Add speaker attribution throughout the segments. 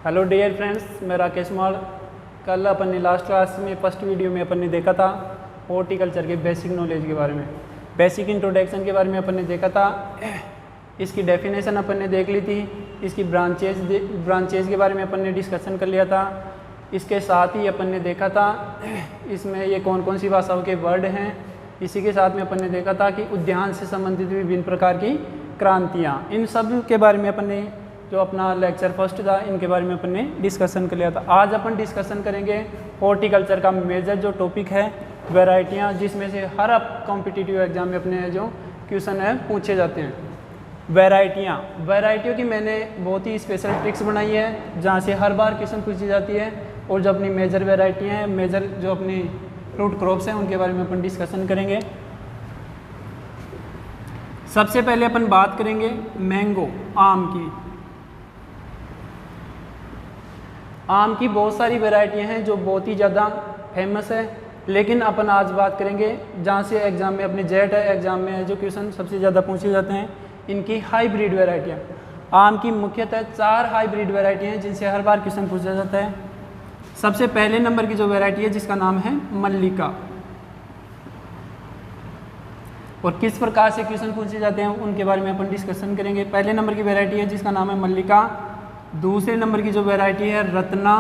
Speaker 1: Hello dear friends, मैं राकेश माल। कल अपन ने लास्ट क्लास में फर्स्ट वीडियो में अपन ने देखा था हॉर्टिकल्चर के बेसिक नॉलेज के बारे में, बेसिक इंट्रोडक्शन के बारे में अपन ने देखा था। इसकी डेफिनेशन अपन ने देख ली थी, इसकी ब्रांचेज के बारे में अपन ने डिस्कशन कर लिया था। इसके साथ ही अपन ने देखा था इसमें ये कौन कौन सी भाषाओं के वर्ड हैं। इसी के साथ में अपन ने देखा था कि उद्यान से संबंधित विभिन्न प्रकार की क्रांतियाँ, इन सब के बारे में अपन ने जो अपना लेक्चर फर्स्ट था इनके बारे में अपन ने डिस्कशन कर लिया था। आज अपन डिस्कशन करेंगे हॉर्टिकल्चर का मेजर जो टॉपिक है वैरायटियाँ, जिसमें से हर कॉम्पिटिटिव एग्जाम में अपने जो क्वेश्चन है पूछे जाते हैं। वैरायटियों की मैंने बहुत ही स्पेशल ट्रिक्स बनाई है जहाँ से हर बार क्वेश्चन पूछी जाती है। और जो अपनी मेजर वैरायटियाँ हैं, मेजर जो अपनी फ्रूट क्रॉप्स हैं, उनके बारे में अपन डिस्कशन करेंगे। सबसे पहले अपन बात करेंगे मैंगो, आम की। आम की बहुत सारी वैरायटियां हैं जो बहुत ही ज़्यादा फेमस है, लेकिन अपन आज बात करेंगे जहाँ से एग्जाम में अपने जेट है एग्जाम में जो क्वेश्चन सबसे ज़्यादा पूछे जाते हैं, इनकी हाइब्रिड वैरायटियाँ। आम की मुख्यतः 4 हाइब्रिड वैरायटी हैं जिनसे हर बार क्वेश्चन पूछा जाता है। सबसे पहले नंबर की जो वैरायटी है जिसका नाम है मल्लिका, और किस प्रकार से क्वेश्चन पूछे जाते हैं उनके बारे में अपन डिस्कशन करेंगे। पहले नंबर की वैरायटी है जिसका नाम है मल्लिका, दूसरे नंबर की जो वैरायटी है रत्ना,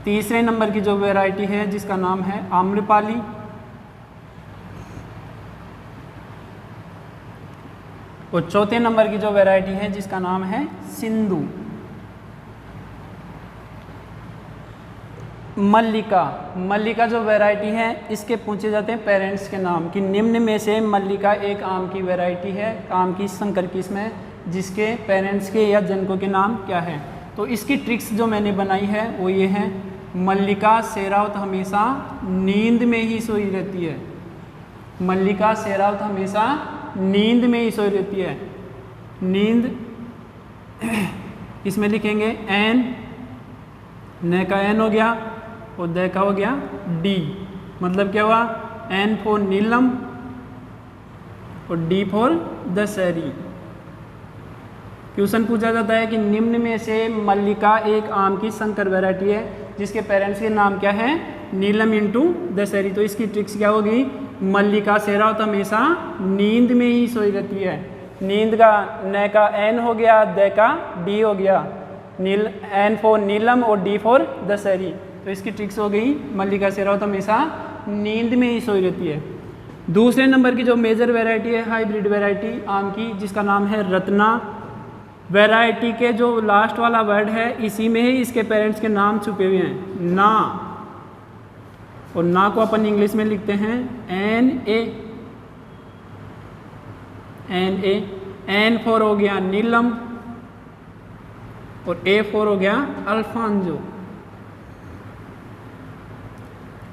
Speaker 1: तीसरे नंबर की जो वैरायटी है जिसका नाम है आम्रपाली, और चौथे नंबर की जो वैरायटी है जिसका नाम है सिंधु। मल्लिका जो वैरायटी है इसके पूछे जाते हैं पेरेंट्स के नाम कि निम्न में से मल्लिका एक आम की वैरायटी है, आम की संकर किस्म है, जिसके पेरेंट्स के या जनकों के नाम क्या है। तो इसकी ट्रिक्स जो मैंने बनाई है वो ये है। मल्लिका शेरावत हमेशा नींद में ही सोई रहती है। मल्लिका शेरावत हमेशा नींद में ही सोई रहती है। नींद इसमें लिखेंगे एन, न का एन हो गया और द का हो गया डी। मतलब क्या हुआ, एन फॉर नीलम और डी फॉर दशहरी। क्वेश्चन पूछा जाता है कि निम्न में से मल्लिका एक आम की संकर वैरायटी है जिसके पेरेंट्स के नाम क्या है, नीलम इंटू दशहरी। तो इसकी ट्रिक्स क्या होगी, मल्लिका शेरावत हमेशा नींद में ही सोई रहती है। नींद का न का एन हो गया, द का डी हो गया, एन फॉर नीलम और डी फॉर दशहरी। तो इसकी ट्रिक्स हो गई, मल्लिका शेरावत हमेशा नींद में ही सोई रहती है। दूसरे नंबर की जो मेजर वैरायटी है हाइब्रिड वैरायटी आम की, जिसका नाम है रत्ना। वैरायटी के जो लास्ट वाला वर्ड है इसी में ही इसके पेरेंट्स के नाम छुपे हुए हैं, ना, और ना को अपन इंग्लिश में लिखते हैं एन ए। एन फॉर हो गया नीलम और ए फॉर हो गया अल्फांजो।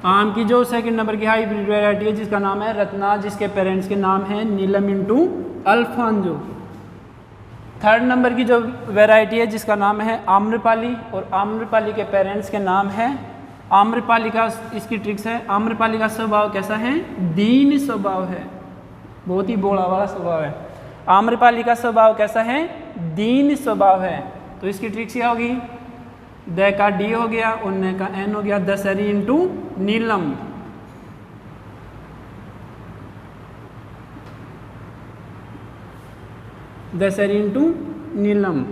Speaker 1: आम की जो सेकंड नंबर की हाइब्रिड वैरायटी है जिसका नाम है रत्ना, जिसके पेरेंट्स के नाम है नीलम इंटू अल्फांजो। थर्ड नंबर की जो वैरायटी है जिसका नाम है आम्रपाली, और आम्रपाली के पेरेंट्स के नाम है आम्रपाली का। इसकी ट्रिक्स है, आम्रपाली का स्वभाव कैसा है, दीन स्वभाव है, बहुत ही बोला वाला स्वभाव है। आम्रपाली का स्वभाव कैसा है, दीन स्वभाव है। तो इसकी ट्रिक्स क्या होगी, द का डी हो गया और न का एन हो गया, दशहरी इंटू नीलम। दशहरी इंटू नीलम।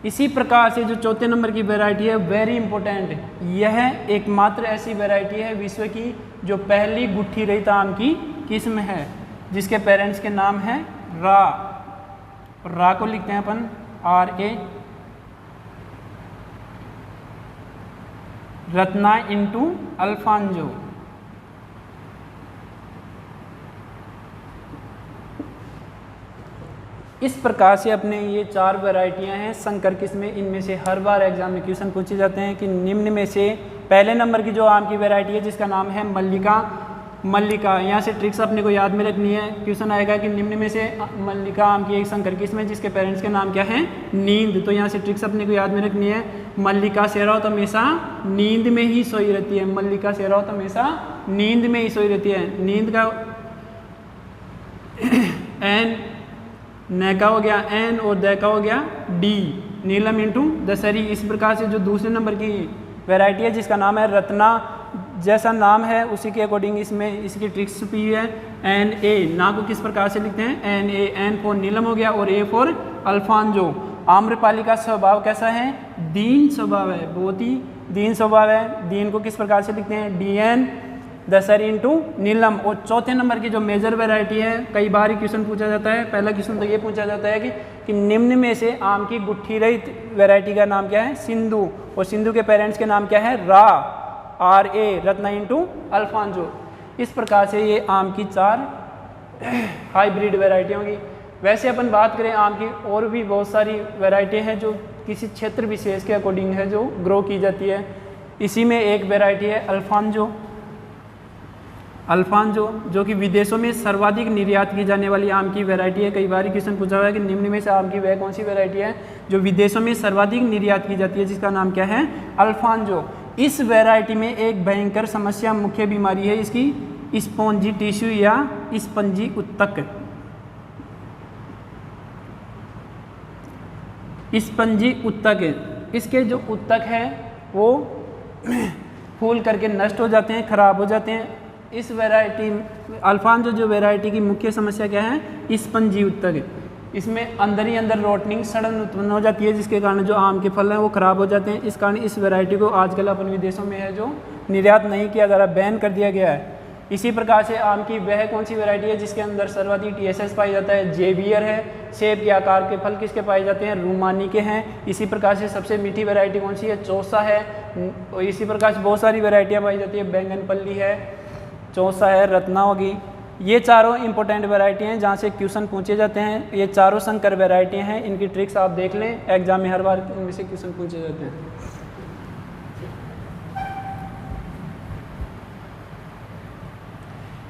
Speaker 1: इसी प्रकार से जो चौथे नंबर की वैरायटी है वेरी इंपॉर्टेंट, यह एकमात्र ऐसी वैरायटी है विश्व की जो पहली गुट्ठी रहित आम की किस्म है, जिसके पेरेंट्स के नाम है रा। रा को लिखते हैं अपन RA। Ratna into Alphonso. इस प्रकार से अपने ये 4 वैरायटियां हैं संकर किस्में। इनमें से हर बार एग्जाम में क्वेश्चन पूछे जाते हैं कि निम्न में से पहले नंबर की जो आम की वैरायटी है जिसका नाम है मल्लिका। यहाँ से ट्रिक्स अपने को याद में रखनी है। क्वेश्चन आएगा कि निम्न में से मल्लिका आम की एक संकर किस्म है जिसके पेरेंट्स के नाम क्या है, नींद। तो यहाँ से ट्रिक्स अपने को याद में रखनी है। मल्लिका शेरावत हमेशा नींद में ही सोई रहती है। मल्लिका शेरावत हमेशा नींद में ही सोई रहती है। नींद का एन, न का हो गया एन और द का हो गया डी। नीलम इंटू दशहरी। इस प्रकार से जो दूसरे नंबर की वैरायटी है जिसका नाम है रत्ना, जैसा नाम है उसी के अकॉर्डिंग इसमें इसकी ट्रिक्स छुपी हुई है। एन ए ना को किस प्रकार से लिखते हैं, एन ए, एन फॉर नीलम हो गया और ए फॉर अल्फांजो। आम्रपाली का स्वभाव कैसा है, दीन स्वभाव है, बहुत ही दीन स्वभाव है। दीन को किस प्रकार से लिखते हैं, डी एन दशहरी इंटू नीलम। और चौथे नंबर की जो मेजर वैरायटी है, कई बार ही क्वेश्चन पूछा जाता है, पहला क्वेश्चन तो ये पूछा जाता है कि निम्न में से आम की गुट्ठी रहित वैरायटी का नाम क्या है, सिंधु। और सिंधु के पेरेंट्स के नाम क्या है, रा, R A, Ratna into Alphonso. इस प्रकार से ये आम की 4 हाइब्रिड वैरायटी होंगी। वैसे अपन बात करें आम की और भी बहुत सारी वैरायटी हैं जो किसी क्षेत्र विशेष के अकॉर्डिंग है जो ग्रो की जाती है। इसी में एक वैरायटी है अल्फांजो। अल्फांजो जो कि विदेशों में सर्वाधिक निर्यात की जाने वाली आम की वैरायटी है। कई बार क्वेश्चन पूछा हुआ है कि निम्न में से आम की वह कौन सी वैरायटी है जो विदेशों में सर्वाधिक निर्यात की जाती है, जिसका नाम क्या है, अल्फांजो। इस वैरायटी में एक भयंकर समस्या, मुख्य बीमारी है इसकी स्पॉन्जी टिश्यू या स्पंजी उत्तक। स्पंजी उत्तक, इसके जो उत्तक है वो फूल करके नष्ट हो जाते हैं, खराब हो जाते हैं। इस वैरायटी अल्फांजो जो वैरायटी की मुख्य समस्या क्या है, स्पंजी उत्तक। इसमें अंदर ही अंदर रोटनिंग, सड़न उत्पन्न हो जाती है, जिसके कारण जो आम के फल हैं वो खराब हो जाते हैं। इस कारण इस वैरायटी को आजकल अपन विदेशों में है जो निर्यात नहीं किया जा रहा, बैन कर दिया गया है। इसी प्रकार से आम की वह कौन सी वैरायटी है जिसके अंदर सर्वाधिक TSS पाया जाता है, जेवियर है। सेब के आकार के फल किसके पाए जाते हैं, रूमानी के हैं। इसी प्रकार से सबसे मीठी वैरायटी कौन सी है, चौसा है। और इसी प्रकार से बहुत सारी वैरायटियाँ पाई जाती है, बैंगनपल्ली है, चौसा है, रत्ना होगी। ये चारों इंपॉर्टेंट वैरायटी हैं जहाँ से क्वेश्चन पूछे जाते हैं। ये चारों संकर वैरायटी हैं, इनकी ट्रिक्स आप देख लें, एग्जाम में हर बार इनमें से क्वेश्चन पूछे जाते हैं।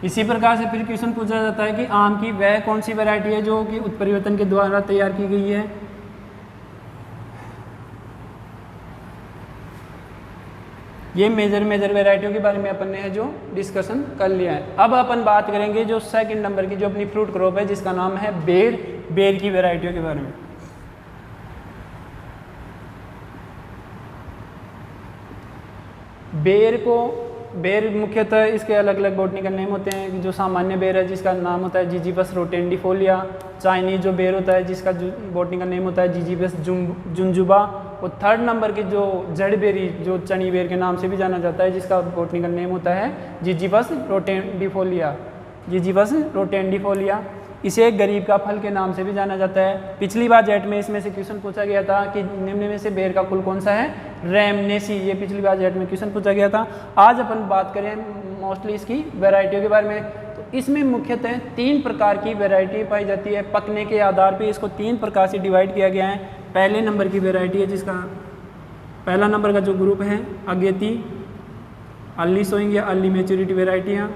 Speaker 1: इसी प्रकार से फिर क्वेश्चन पूछा जाता है कि आम की वह कौन सी वैरायटी है जो कि उत्परिवर्तन के द्वारा तैयार की गई है। ये मेजर वैरायटियों के बारे में अपन ने जो डिस्कशन कर लिया है। अब अपन बात करेंगे जो सेकंड नंबर की जो अपनी फ्रूट क्रॉप है जिसका नाम है बेर की वैरायटियों के बारे में। बेर मुख्यतः इसके अलग अलग बॉटनिकल नेम होते हैं। जो सामान्य बेर है जिसका नाम होता है जिजीबस रोटेंडिफोलिया। चाइनीज जो बेर होता है जिसका बॉटनिकल नेम होता है जिजीबस जुंजुबा। और थर्ड नंबर की जो जड़ बेरी जो चनी बेर के नाम से भी जाना जाता है जिसका बॉटनिकल नेम होता है जिजीबस रोटेंडिफोलिया। इसे गरीब का फल के नाम से भी जाना जाता है। पिछली बार जेट में इसमें से क्वेश्चन पूछा गया था कि निम्न में से बेर का कुल कौन सा है, रैमनेसी। ये पिछली बार जेट में क्वेश्चन पूछा गया था। आज अपन बात करें मोस्टली इसकी वैरायटियों के बारे में। तो इसमें मुख्यतः 3 प्रकार की वैरायटी पाई जाती है। पकने के आधार पर इसको 3 प्रकार से डिवाइड किया गया है। पहले नंबर की वैरायटी है जिसका पहला नंबर का जो ग्रुप है अगेती, अर्ली सोइंग या अर्ली मैच्योरिटी वैरायटियाँ।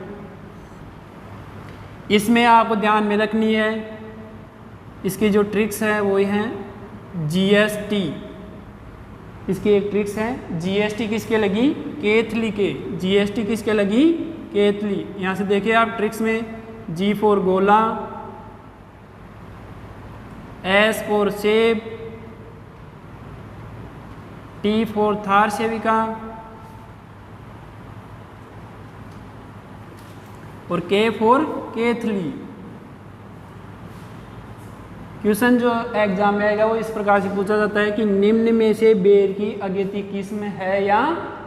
Speaker 1: इसमें आपको ध्यान में रखनी है, इसकी जो ट्रिक्स है वो हैं GST। इसकी एक ट्रिक्स है, GST किसके लगी, केथली के। GST किसके लगी, केथली। यहाँ से देखिए आप ट्रिक्स में G फॉर गोला, S फॉर सेब, T फॉर थार सेविका और K फॉर केथली। क्वेश्चन जो एग्जाम में आएगा वो इस प्रकार से पूछा जाता है कि निम्न में से बेर की अगेती किस्म है या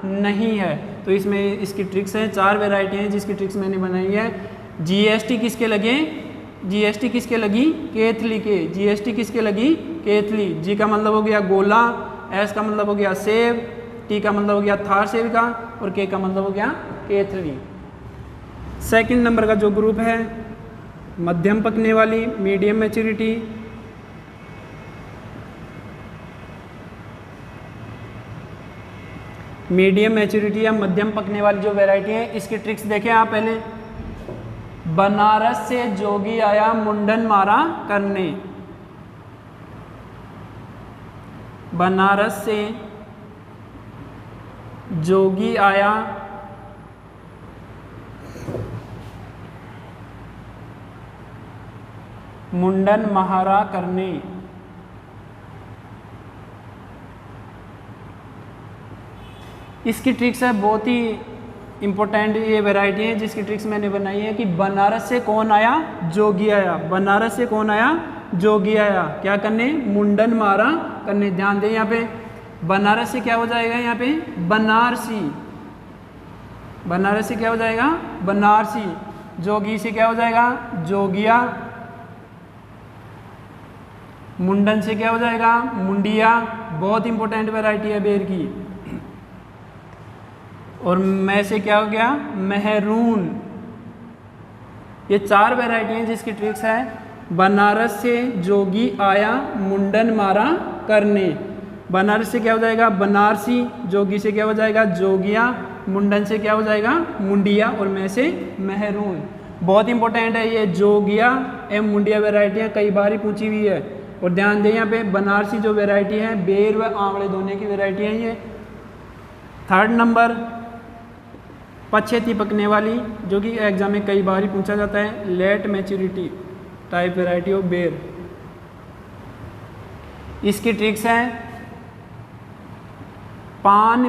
Speaker 1: नहीं है। तो इसमें इसकी ट्रिक्स है, 4 वैरायटी हैं जिसकी ट्रिक्स मैंने बनाई है। GST किसके लगे, GST किसके लगी, केथली के। GST किसके लगी, केथली। G का मतलब हो गया गोला, S का मतलब हो गया सेब, T का मतलब हो गया थार सेविका और K का मतलब हो गया केथली। सेकंड नंबर का जो ग्रुप है मध्यम पकने वाली, मीडियम मैच्योरिटी। मीडियम मैच्योरिटी या मध्यम पकने वाली जो वैरायटी है इसकी ट्रिक्स देखें आप पहले। बनारस से जोगी आया मुंडन मारा करने। बनारस से जोगी आया मुंडन महारा करने। इसकी ट्रिक्स है बहुत ही इम्पोर्टेंट, ये वैरायटी है जिसकी ट्रिक्स मैंने बनाई है कि बनारस से कौन आया, जोगी आया। बनारस से कौन आया, जोगी आया। क्या करने, मुंडन मारा करने। ध्यान दें यहाँ पे बनारस से क्या हो जाएगा, यहाँ पे बनारसी। बनारस से क्या हो जाएगा, बनारसी। जोगी से क्या हो जाएगा, जोगिया। मुंडन से क्या हो जाएगा, मुंडिया। बहुत इंपॉर्टेंट वैरायटी है बेर की। और मैं से क्या हो गया, मेहरून। ये 4 वैरायटी हैं जिसकी ट्रिक्स है। बनारस से जोगी आया, मुंडन मारा करने। बनारस से क्या हो जाएगा, बनारसी। जोगी से क्या हो जाएगा, जोगिया। मुंडन से क्या हो जाएगा, मुंडिया। और मैं से मेहरून। बहुत इंपॉर्टेंट है ये जोगिया एवं मुंडिया वैरायटियाँ कई बार ही पूछी हुई है। और ध्यान दें यहाँ पे बनारसी जो वैरायटी है बेर व आंवले दोनों की वैरायटी है ये। 3rd नंबर पछेती पकने वाली, जो कि एग्जाम में कई बार ही पूछा जाता है, late maturity type variety of बेर। इसकी ट्रिक्स है पान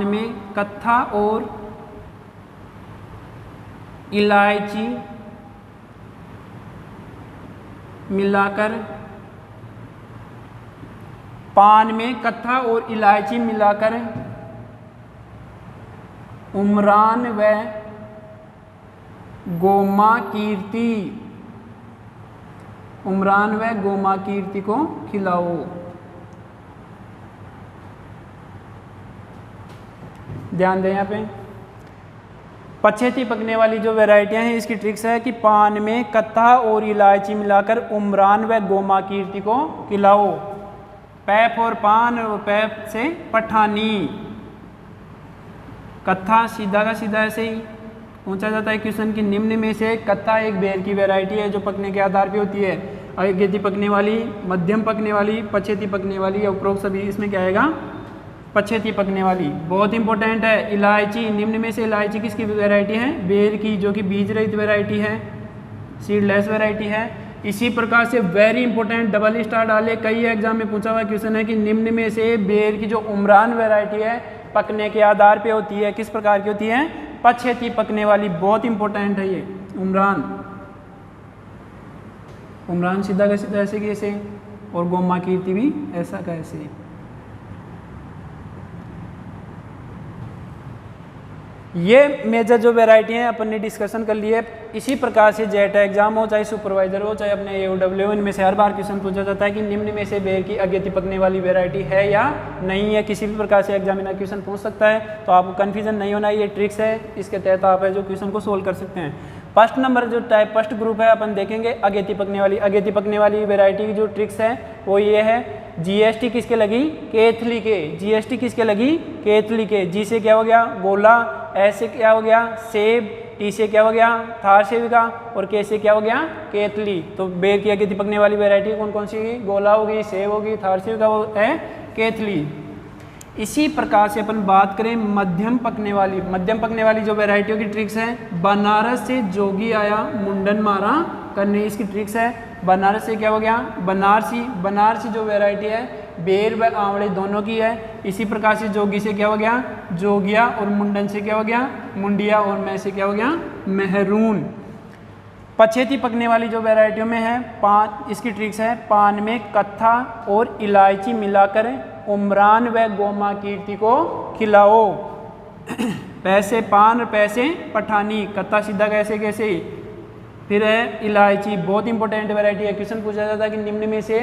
Speaker 1: में कत्था और इलायची मिलाकर, पान में कत्था और इलायची मिलाकर उमरान व गोमा कीर्ति, उमरान व गोमा कीर्ति को खिलाओ। ध्यान दें यहाँ पे पछेती पकने वाली जो वैरायटियाँ हैं इसकी ट्रिक्स है कि पान में कत्था और इलायची मिलाकर उमरान व गोमा कीर्ति को खिलाओ। पैप और पान और पैप से पठानी। कत्था सीधा का सीधा ऐसे ही पूछा जाता है क्वेश्चन की निम्न में से कत्था एक बेर की वैरायटी है जो पकने के आधार पे होती है। अगेती पकने वाली, मध्यम पकने वाली, पछेती पकने वाली, उपरोक्त सभी इसमें क्या आएगा, पछेती पकने वाली। बहुत इंपॉर्टेंट है इलायची। निम्न में से इलायची किसकी वैरायटी है, बेर की, जो कि बीज रहित वैरायटी है, सीडलेस वैरायटी है। इसी प्रकार से वेरी इंपॉर्टेंट डबल स्टार डाले, कई एग्जाम में पूछा हुआ क्वेश्चन है कि निम्न में से बेर की जो उमरान वैरायटी है पकने के आधार पे होती है, किस प्रकार की होती है, पछेती पकने वाली। बहुत इंपॉर्टेंट है ये उमरान। उमरान सीधा का सीधा ऐसे कैसे, और गोमा कीर्ति भी ऐसा कैसे। ये मेजर जो वैरायटी हैं अपन ने डिस्कशन कर ली है। इसी प्रकार से जेट एग्जाम हो, चाहे सुपरवाइजर हो, चाहे अपने AOW, इनमें से हर बार क्वेश्चन पूछा जाता है कि निम्न में से बेर की अगेती पकने वाली वैरायटी है या नहीं है। किसी भी प्रकार से एग्जामिनर क्वेश्चन पूछ सकता है, तो आपको कन्फ्यूजन नहीं होना। ये ट्रिक्स है, इसके तहत आप है जो क्वेश्चन को सोल्व कर सकते हैं। फर्स्ट नंबर जो टाइप फर्स्ट ग्रुप है अपन देखेंगे अगेती पकने वाली। अगेती पकने वाली वैरायटी की जो ट्रिक्स है वो ये है, GST किसके लगी, केथली के। GST किसके लगी, केथली के। जी से क्या हो गया, गोला। एस से क्या हो गया, सेब। टी से क्या हो गया, थार सेविका। और के से क्या हो गया, केतली। तो बेर की अगेती पकने वाली वैरायटी कौन कौन सी होगी, गोला होगी, सेब होगी, थार सेविका वो है केतली। इसी प्रकार से अपन बात करें मध्यम पकने वाली। मध्यम पकने वाली जो वैरायटियों की ट्रिक्स है, बनारस से जोगी आया, मुंडन मारा करने, इसकी ट्रिक्स है। बनारस से क्या हो गया, बनारसी। बनारसी जो वैरायटी है बेर व आंवले दोनों की है। इसी प्रकार से जोगी से क्या हो गया, जोगिया। और मुंडन से क्या हो गया, मुंडिया। और मैं से क्या हो गया, मेहरून। पछेती पकने वाली जो वैरायटियों में है, पान, इसकी ट्रिक्स है पान में कत्था और इलायची मिलाकर उमरान व गोमा कीर्ति को खिलाओ। पैसे पान और पैसे पठानी, कत्था सीधा कैसे कैसे। फिर है इलायची, बहुत इंपॉर्टेंट वैरायटी है। क्वेश्चन पूछा जाता है कि निम्न में से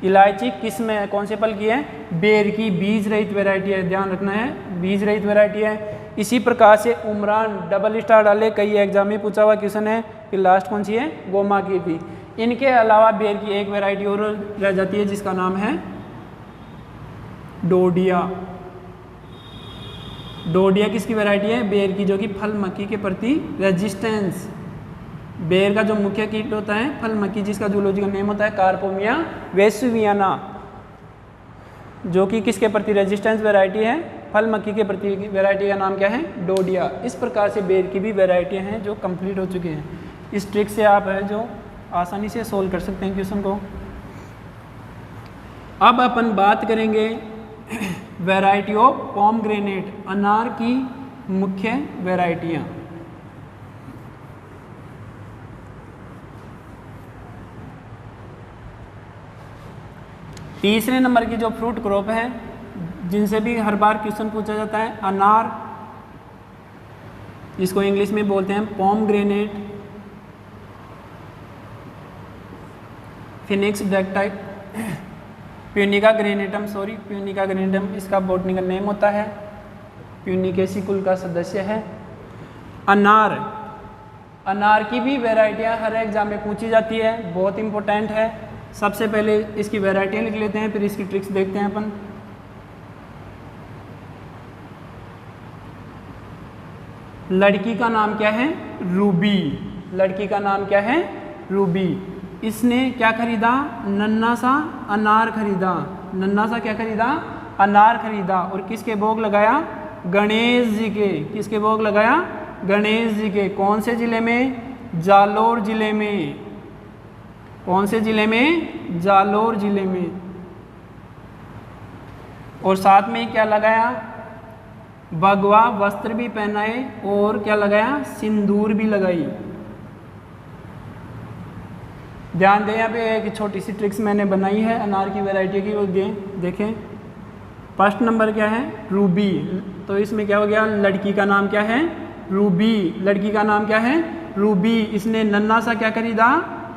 Speaker 1: इलायची किस में, कौन से फल की है, बेर की। बीज रहित वैरायटी है, ध्यान रखना है, बीज रहित वैरायटी है। इसी प्रकार से उमरान डबल स्टार डाले, कई एग्जाम में पूछा हुआ क्वेश्चन है। फिर लास्ट कौन सी है, गोमा कीर्ति। इनके अलावा बेर की एक वैरायटी और रह जाती है जिसका नाम है डोडिया। डोडिया किसकी वैरायटी है, बेर की, जो कि फल मक्खी के प्रति रेजिस्टेंस। बेर का जो मुख्य कीट होता है फल मक्खी, जिसका जूलॉजिकल नेम होता है कार्पोमिया वेसुवियाना, जो कि किसके प्रति रेजिस्टेंस वैरायटी है, फल मक्खी के प्रति। वैरायटी का नाम क्या है, डोडिया। इस प्रकार से बेर की भी वैरायटियाँ हैं जो कंप्लीट हो चुकी हैं। इस ट्रिक से आप है जो आसानी से सोल्व कर सकते हैं क्वेश्चन को। अब अपन बात करेंगे वैरायटी ऑफ पोमग्रेनेट, अनार की मुख्य वैरायटियाँ। तीसरे नंबर की जो फ्रूट क्रॉप है, जिनसे भी हर बार क्वेश्चन पूछा जाता है, अनार, जिसको इंग्लिश में बोलते हैं पोमग्रेनेट, फिनिक्स डेक्टाइट, प्यूनिका ग्रेनेटम, प्यूनिका ग्रेनेटम इसका बॉटनिकल नेम होता है, प्यूनिकेसी कुल का सदस्य है। अनार, अनार की भी वैरायटियां हर एग्जाम में पूछी जाती है, बहुत इंपॉर्टेंट है। सबसे पहले इसकी वैरायटियां लिख लेते हैं, फिर इसकी ट्रिक्स देखते हैं अपन। लड़की का नाम क्या है? रूबी। लड़की का नाम क्या है? रूबी। इसने क्या खरीदा? नन्ना सा अनार खरीदा। नन्ना सा क्या खरीदा? अनार खरीदा। और किसके भोग लगाया? गणेश जी के। किसके भोग लगाया? गणेश जी के। कौन से जिले में? जालोर जिले में। कौन से जिले में? जालोर जिले में। और साथ में क्या लगाया? भगवा वस्त्र भी पहनाए और क्या लगाया? सिंदूर भी लगाई। ध्यान दें, यहाँ पे एक छोटी सी ट्रिक्स मैंने बनाई है अनार की वैरायटी की, वो देखें। फर्स्ट नंबर क्या है? रूबी। तो इसमें क्या हो गया? लड़की का नाम क्या है? रूबी। लड़की का नाम क्या है? रूबी। इसने नन्ना सा क्या खरीदा?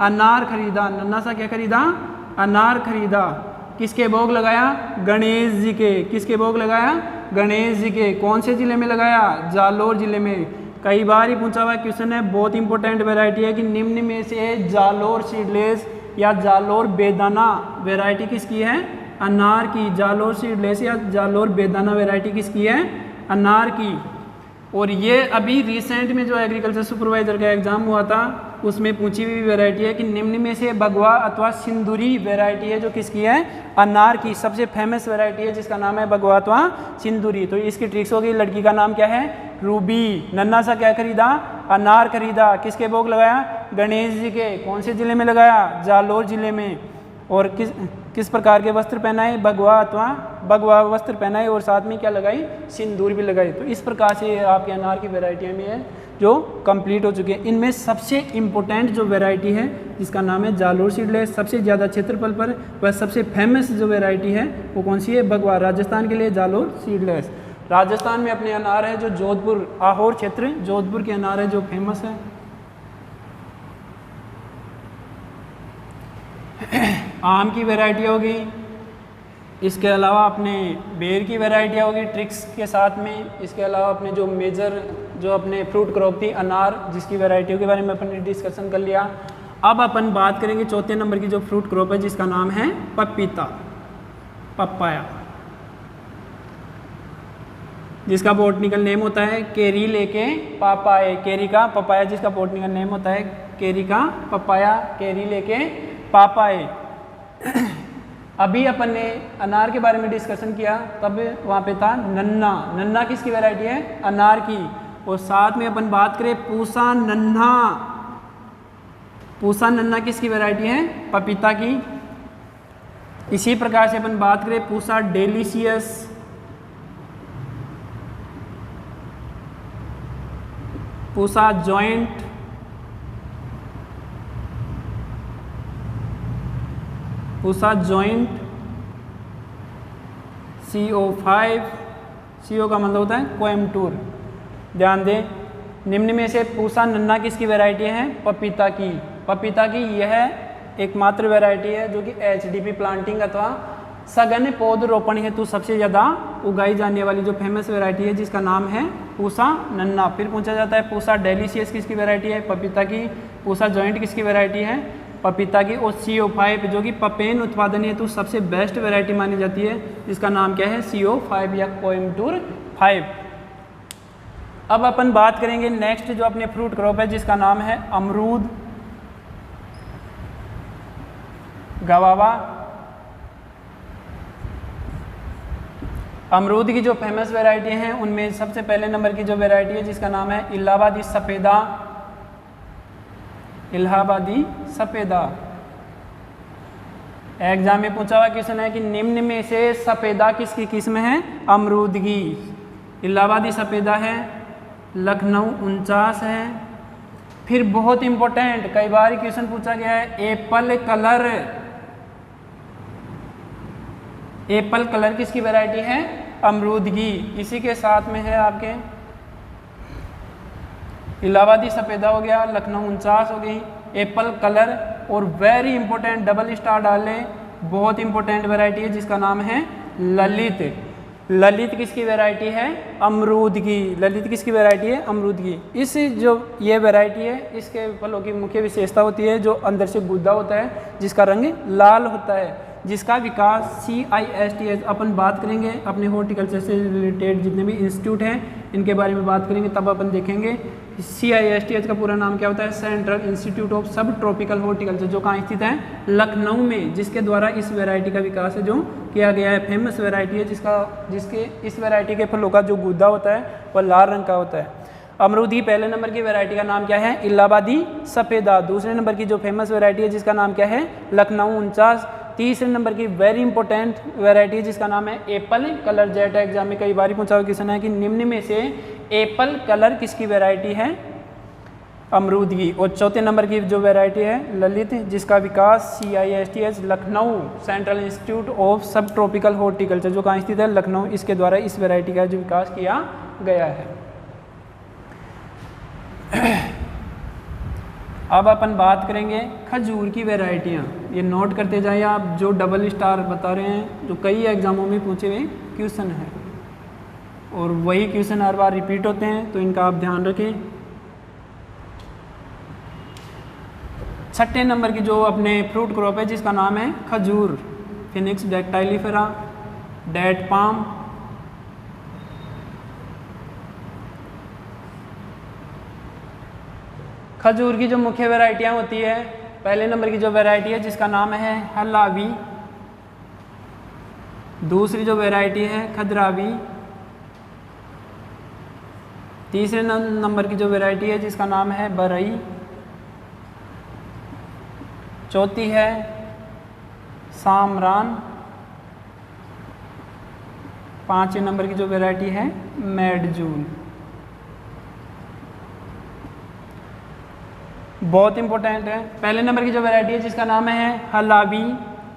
Speaker 1: अनार खरीदा। नन्ना सा क्या खरीदा? अनार खरीदा। किसके भोग लगाया? गणेश जी के। किसके भोग लगाया? गणेश जी के। कौन से जिले में लगाया? जालोर जिले में। कई बार ही पूछा हुआ क्वेश्चन है, बहुत इंपॉर्टेंट वैरायटी है कि निम्न में से जालोर सीडलेस या जालोर बेदाना वैरायटी किसकी है? अनार की। जालोर सीडलेस या जालोर बेदाना वैरायटी किसकी है? अनार की। और ये अभी रिसेंट में जो एग्रीकल्चर सुपरवाइजर का एग्जाम हुआ था, उसमें पूछी हुई वैरायटी है कि निम्न में से भगवा अथवा सिंदूरी वैरायटी है जो किसकी है? अनार की। सबसे फेमस वैरायटी है जिसका नाम है भगवा अथवा सिंदूरी। तो इसकी ट्रिक्स होगी, लड़की का नाम क्या है? रूबी। नन्ना सा क्या खरीदा? अनार खरीदा। किसके भोग लगाया? गणेश जी के। कौन से जिले में लगाया? जालोर जिले में। और किस प्रकार के वस्त्र पहनाए? भगवा वस्त्र पहनाए और साथ में क्या लगाई? सिंदूर भी लगाई। तो इस प्रकार से आपके अनार की वैरायटियाँ में है जो कंप्लीट हो चुके हैं। इनमें सबसे इम्पोर्टेंट जो वैरायटी है जिसका नाम है जालोर सीडलेस, सबसे ज़्यादा क्षेत्रफल पर वह सबसे फेमस जो वैरायटी है वो कौन सी है? भगवा। राजस्थान के लिए जालोर सीडलेस। राजस्थान में अपने अनार है जो जोधपुर, आहोर क्षेत्र, जोधपुर के अनार है जो फेमस है। आम की वैरायटी होगी, इसके अलावा अपने बेर की वैरायटी होगी ट्रिक्स के साथ में। इसके अलावा अपने जो मेजर जो अपने फ्रूट क्रॉप थी अनार, जिसकी वैरायटियों के बारे में अपन ने डिस्कशन कर लिया। अब अपन बात करेंगे चौथे नंबर की जो फ्रूट क्रॉप है जिसका नाम है पपीता, पपाया, जिसका बॉटनिकल नेम होता है केरी लेके पापाए। केरी का पपाया जिसका बॉटनिकल नेम होता है केरी का पपाया, केरी लेके पापाए। अभी अपन ने अनार के बारे में डिस्कशन किया, तब वहाँ पे था नन्ना। नन्ना किसकी वैरायटी है? अनार की। और साथ में अपन बात करें पूसा नन्हा, पूसा नन्ना किसकी वैरायटी है? पपीता की। इसी प्रकार से अपन बात करें Pusa delicious, Pusa joint, Pusa joint, CO5, CO का मतलब होता है कोयम्बटूर। ध्यान दें, निम्न में से पूसा नन्ना किसकी वैरायटी है? पपीता की। पपीता की यह एकमात्र वैरायटी है जो कि HDP प्लांटिंग अथवा सघन पौधरोपण हेतु सबसे ज़्यादा उगाई जाने वाली जो फेमस वैरायटी है जिसका नाम है पूसा नन्ना। फिर पूछा जाता है पूसा डेलीशियस किसकी वैरायटी है? पपीता की। पूसा जॉइंट किसकी वैरायटी है? पपीता की। और CO5 जो कि पपेन उत्पादन हेतु सबसे बेस्ट वैरायटी मानी जाती है, जिसका नाम क्या है? CO5 या कोयम्बटूर 5। अब अपन बात करेंगे नेक्स्ट जो अपने फ्रूट क्रॉप है जिसका नाम है अमरूद, गवावा। अमरूद की जो फेमस वैरायटी हैं उनमें सबसे पहले नंबर की जो वैरायटी है जिसका नाम है इलाहाबादी सफ़ेदा, इलाहाबादी सफ़ेदा। एग्जाम में पूछा हुआ क्वेश्चन है कि निम्न में से सफ़ेदा किसकी किस्म है? अमरूदगी। इलाहाबादी सफ़ेदा है, लखनऊ 49 है। फिर बहुत इंपॉर्टेंट कई बार क्वेश्चन पूछा गया है एप्पल कलर। एप्पल कलर किसकी वैरायटी है? अमरूदगी। इसी के साथ में है आपके इलाहाबादी सफ़ेदा हो गया, लखनऊ 49 हो गई, एप्पल कलर और वेरी इंपॉर्टेंट डबल स्टार डाल लें, बहुत इंपॉर्टेंट वैरायटी है जिसका नाम है ललित। ललित किसकी वैरायटी है? अमरूदगी। ललित किसकी वैरायटी है? अमरूदगी। इस जो ये वैरायटी है इसके फलों की मुख्य विशेषता होती है जो अंदर से गुद्दा होता है जिसका रंग लाल होता है, जिसका विकास CISTH अपन बात करेंगे अपने हॉर्टिकल्चर से रिलेटेड जितने भी इंस्टीट्यूट हैं इनके बारे में बात करेंगे तब अपन देखेंगे CISTH का पूरा नाम क्या होता है? सेंट्रल इंस्टीट्यूट ऑफ सब ट्रॉपिकल हॉर्टिकल्चर, जो कहाँ स्थित है? लखनऊ में, जिसके द्वारा इस वैरायटी का विकास है जो किया गया है। फेमस वैरायटी है जिसके इस वैरायटी के फलों का जो गुद्दा होता है वह लाल रंग का होता है। अमरूदी पहले नंबर की वैरायटी का नाम क्या है? इलाहाबादी सफ़ेदा। दूसरे नंबर की जो फेमस वैरायटी है जिसका नाम क्या है? लखनऊ 49। तीसरे नंबर की वेरी इंपॉर्टेंट वैरायटी है जिसका नाम है एप्पल कलर। जेट एग्जाम में कई बार पूछा हुआ क्वेश्चन है कि निम्न में से एप्पल कलर किसकी वैरायटी है? अमरूदगी। और चौथे नंबर की जो वैरायटी है ललित, जिसका विकास CISTH Lucknow central institute of सब ट्रॉपिकल हॉर्टिकल्चर, जो कहाँ स्थित है? लखनऊ, इसके द्वारा इस वैरायटी का जो विकास किया गया है। अब अपन बात करेंगे खजूर की वैरायटियाँ। ये नोट करते जाइए आप, जो डबल स्टार बता रहे हैं जो कई एग्जामों में पूछे हुए क्वेश्चन है और वही क्वेश्चन हर बार रिपीट होते हैं तो इनका आप ध्यान रखें। छठे नंबर की जो अपने फ्रूट क्रॉप है जिसका नाम है खजूर, फिनिक्स डेक्टाइलिफेरा, डेट पाम, खजूर की जो मुख्य वैरायटियाँ होती है, पहले नंबर की जो वैरायटी है जिसका नाम है हलावी, दूसरी जो वैरायटी है खदरावी, तीसरे नंबर की जो वैरायटी है जिसका नाम है बरई, चौथी है सामरान, पाँचवें नंबर की जो वैरायटी है मैडजूल। बहुत इंपॉर्टेंट है। पहले नंबर की जो वैरायटी है जिसका नाम है हलावी।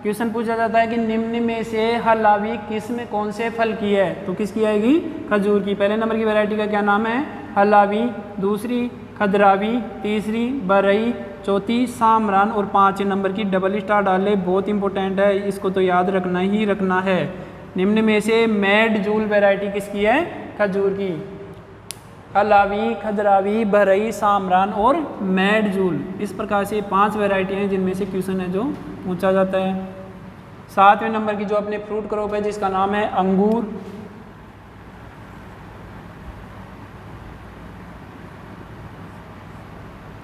Speaker 1: क्वेश्चन पूछा जाता है कि निम्न में से हलावी किस्म कौन से फल की है? तो किसकी आएगी? खजूर की। पहले नंबर की वैरायटी का क्या नाम है? हलावी, दूसरी खदरावी, तीसरी बरई, चौथी सामरान और पाँचवें नंबर की डबल स्टार डाले। बहुत इंपॉर्टेंट है, इसको तो याद रखना ही रखना है। निम्न में से मैडजूल वैरायटी किसकी है? खजूर की। हलावी, खदरावी, बरई, सामरान और मैडजूल, इस प्रकार से 5 वैरायटी हैं जिनमें से क्वेश्चन है जो पूछा जाता है। सातवें नंबर की जो अपने फ्रूट क्रॉप है जिसका नाम है अंगूर,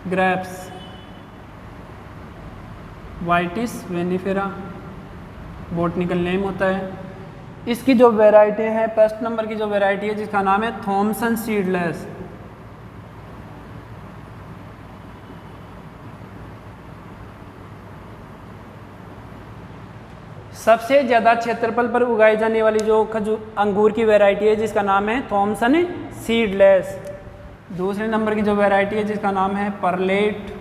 Speaker 1: ग्रेप्स, वाइटिस वेनिफेरा बॉटनिकल नेम होता है। इसकी जो वैरायटी है, फर्स्ट नंबर की जो वैरायटी है जिसका नाम है थॉमसन सीडलेस। सबसे ज़्यादा क्षेत्रफल पर उगाई जाने वाली जो अंगूर की वैरायटी है जिसका नाम है थॉमसन सीडलेस। दूसरे नंबर की जो वैरायटी है जिसका नाम है परलेट,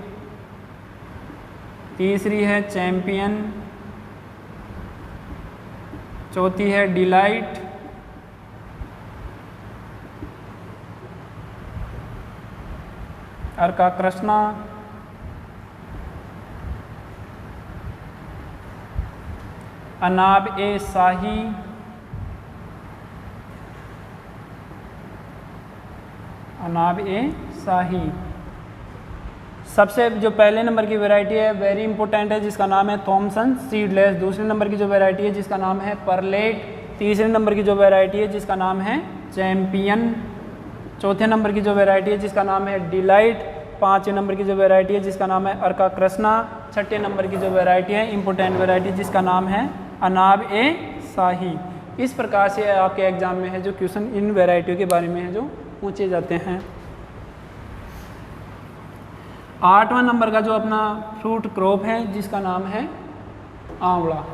Speaker 1: तीसरी है चैंपियन, चौथी है डिलाइट, अर्का कृष्णा, अनाब ए शाही, अनाब ए शाही। सबसे जो पहले नंबर की वैरायटी है वेरी इंपॉर्टेंट है जिसका नाम है थॉमसन सीडलेस। दूसरे नंबर की जो वैरायटी है जिसका नाम है परलेट, तीसरे नंबर की जो वैरायटी है जिसका नाम है चैंपियन, चौथे नंबर की जो वैरायटी है जिसका नाम है डिलाइट, पाँचवें नंबर की जो वैरायटी है जिसका नाम है अर्का कृष्णा, छठे नंबर की जो वैरायटी है इंपॉर्टेंट वैरायटी जिसका नाम है अनाब ए शाही। इस प्रकार से आपके एग्जाम में है जो क्वेश्चन इन वैरायटियों के बारे में है जो पूछे जाते हैं। 8वां नंबर का जो अपना फ्रूट क्रॉप है जिसका नाम है आंवला।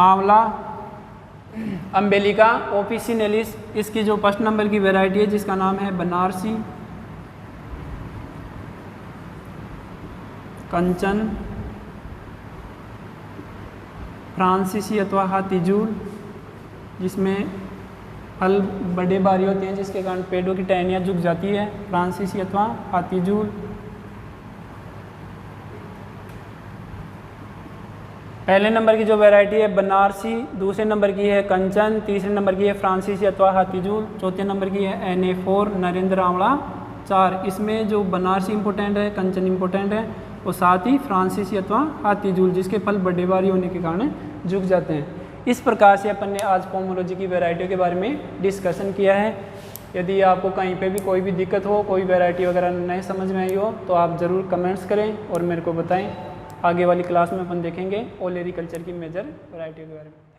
Speaker 1: आंवला। अम्बेलिका ऑफिसिनेलिस, इसकी जो फर्स्ट नंबर की वैरायटी है जिसका नाम है बनारसी, कंचन, फ्रांसीसी अथवा हाथीजूल, जिसमें फल बड़े भारी होते हैं जिसके कारण पेड़ों की टहनियाँ झुक जाती है, फ्रांसीसी अथवा हाथीजूल। पहले नंबर की जो वैरायटी है बनारसी, दूसरे नंबर की है कंचन, तीसरे नंबर की है फ्रांसीसी अथवा हाथीजूल, चौथे नंबर की है NA4 नरेंद्र आंवला 4। इसमें जो बनारसी इंपॉर्टेंट है, कंचन इंपॉर्टेंट है और साथ ही फ्रांसीसी अथवा हाथीजूल जिसके फल बड़े भारी होने के कारण झुक जाते हैं। इस प्रकार से अपन ने आज पोमोलॉजी की वैरायटियों के बारे में डिस्कशन किया है। यदि आपको कहीं पे भी कोई भी दिक्कत हो, कोई वैरायटी वगैरह नहीं समझ में आई हो तो आप ज़रूर कमेंट्स करें और मेरे को बताएं। आगे वाली क्लास में अपन देखेंगे ओलेरिकल्चर की मेजर वैरायटियों के बारे में।